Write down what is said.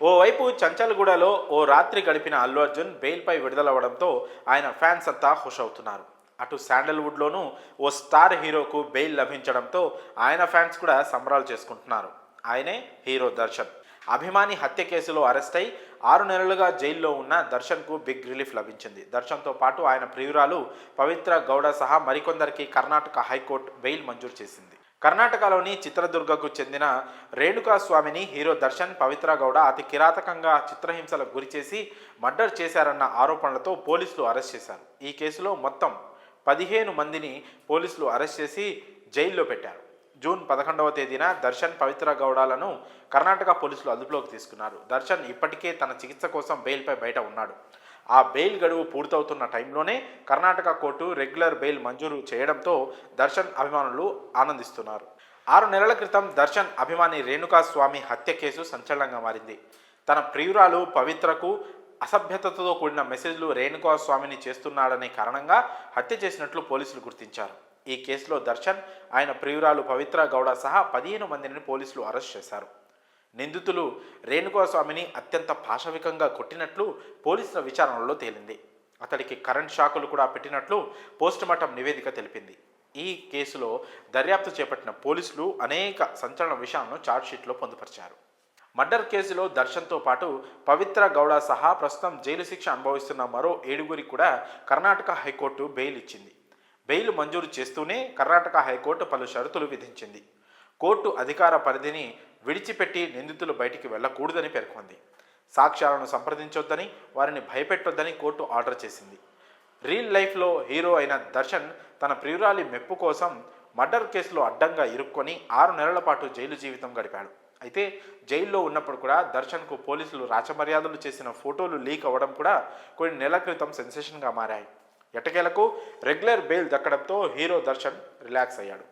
ఓవైపు చంచల్గూడలో ఓ రాత్రి గడిపిన అల్లు అర్జున్ బెయిల్పై విడుదలవ్వడంతో ఆయన ఫ్యాన్స్ అంతా ఖుష్ అవుతున్నారు. అటు శాండల్వుడ్లోనూ ఓ స్టార్ హీరోకు బెయిల్ లభించడంతో ఆయన ఫ్యాన్స్ కూడా సంబరాలు చేసుకుంటున్నారు. ఆయనే హీరో దర్శన్. అభిమాని హత్య కేసులో అరెస్ట్ అయి 6 నెలలుగా జైల్లో ఉన్న దర్శన్కు బిగ్ రిలీఫ్ లభించింది. దర్శన్తో పాటు ఆయన ప్రియురాలు పవిత్ర గౌడ సహా మరికొందరికి కర్ణాటక హైకోర్టు బెయిల్ మంజూరు చేసింది. కర్ణాటకలోని చిత్రదుర్గకు చెందిన రేణుకా స్వామిని హీరో దర్శన్, పవిత్ర గౌడ అతి కిరాతకంగా చిత్రహింసలకు గురిచేసి మర్డర్ చేశారన్న ఆరోపణలతో పోలీసులు అరెస్ట్ చేశారు. ఈ కేసులో మొత్తం 15 మందిని పోలీసులు అరెస్ట్ చేసి జైల్లో పెట్టారు. జూన్ 11వ తేదీన దర్శన్, పవిత్ర గౌడలను కర్ణాటక పోలీసులు అదుపులోకి తీసుకున్నారు. దర్శన్ ఇప్పటికే తన చికిత్స కోసం బెయిల్పై బయట ఉన్నాడు. ఆ బెయిల్ గడువు పూర్తవుతున్న టైంలోనే కర్ణాటక కోర్టు రెగ్యులర్ బెయిల్ మంజూరు చేయడంతో దర్శన్ అభిమానులు ఆనందిస్తున్నారు. 6 నెలల క్రితం దర్శన్ అభిమాని రేణుకా స్వామి హత్య కేసు సంచలనంగా మారింది. తన ప్రియురాలు పవిత్రకు అసభ్యతతో కూడిన మెసేజ్లు రేణుకా స్వామిని చేస్తున్నాడనే కారణంగా హత్య చేసినట్లు పోలీసులు గుర్తించారు. ఈ కేసులో దర్శన్, ఆయన ప్రియురాలు పవిత్ర గౌడ సహా 15 మందిని పోలీసులు అరెస్ట్ చేశారు. నిందితులు రేణుకా స్వామిని అత్యంత పాశవికంగా కొట్టినట్లు పోలీసుల విచారణలో తేలింది. అతడికి కరెంట్ షాకులు కూడా పెట్టినట్లు పోస్టుమార్టం నివేదిక తెలిపింది. ఈ కేసులో దర్యాప్తు చేపట్టిన పోలీసులు అనేక సంచలన విషయాలను ఛార్జ్షీట్లో పొందుపరిచారు. మర్డర్ కేసులో దర్శన్తో పాటు పవిత్ర గౌడ సహా ప్రస్తుతం జైలు శిక్ష అనుభవిస్తున్న మరో 7గురికి కూడా కర్ణాటక హైకోర్టు బెయిల్ ఇచ్చింది. బెయిల్ మంజూరు చేస్తూనే కర్ణాటక హైకోర్టు పలు షరతులు విధించింది. కోర్టు అధికార పరిధిని విడిచిపెట్టి నిందితులు బయటికి వెళ్లకూడదని పేర్కొంది. సాక్ష్యాలను సంప్రదించొద్దని, వారిని భయపెట్టొద్దని కోర్టు ఆర్డర్ చేసింది. రియల్ లైఫ్లో హీరో అయిన దర్శన్ తన ప్రియురాలి మెప్పు కోసం మర్డర్ కేసులో అడ్డంగా ఇరుక్కొని 6 నెలల పాటు జైలు జీవితం గడిపాడు. అయితే జైల్లో ఉన్నప్పుడు కూడా దర్శన్కు పోలీసులు రాచమర్యాదలు చేసిన ఫోటోలు లీక్ అవ్వడం కూడా కొన్ని నెలల క్రితం సెన్సేషన్గా మారాయి. ఎట్టకేలకు రెగ్యులర్ బెయిల్ దక్కడంతో హీరో దర్శన్ రిలాక్స్ అయ్యాడు.